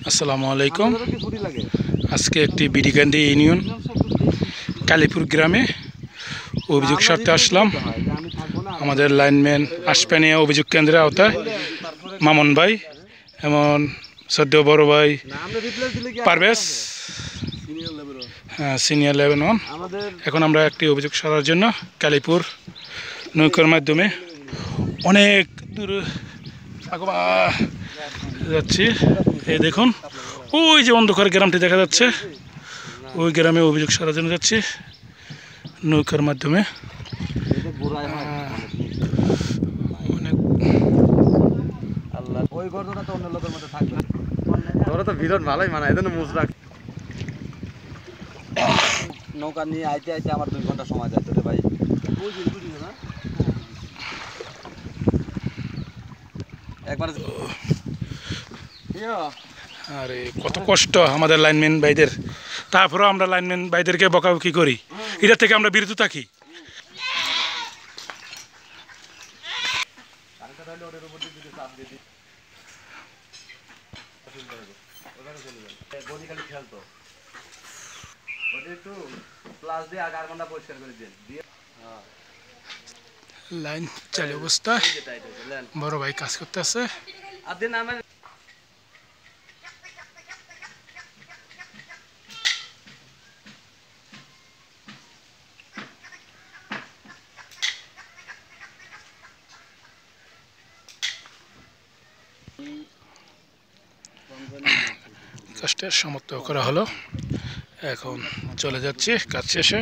আসসালামু আলাইকুম। আজকে একটি বিডিকান্দি ইউনিয়ন কালীপুর গ্রামে অভিযোগ স্বার্থে আসলাম। আমাদের লাইনম্যান আশপানিয়া অভিযোগ কেন্দ্রের আওতায় মামুন ভাই এমন সদ্য বড় ভাই পারভেজ সিনিয়র লেভেল 1। এখন আমরা একটি অভিযোগ সারার জন্য কালীপুর নৌকার মাধ্যমে অনেক দূর যাচ্ছি। এই দেখুন, ওই যে অন্ধকার গ্রামটি দেখা যাচ্ছে, ওই গ্রামে অভিযোগ সারার জন্য যাচ্ছি নৌকার মাধ্যমে। নৌকা নিয়ে আইতে আইতে আমার 2 ঘন্টা সময় যাচ্ছে রে ভাই। একবার আরে কত কষ্ট আমাদের লাইনম্যান ভাইদের, তারপরেও আমরা লাইনম্যান ভাইদেরকে বকাবকি করি, এটা থেকে আমরা বিরত থাকি। লাইন চালু অবস্থায় বড় ভাই কাজ করতে আছে। কাজটা সমাপ্ত করা হলো, এখন চলে যাচ্ছি কাজ শেষে।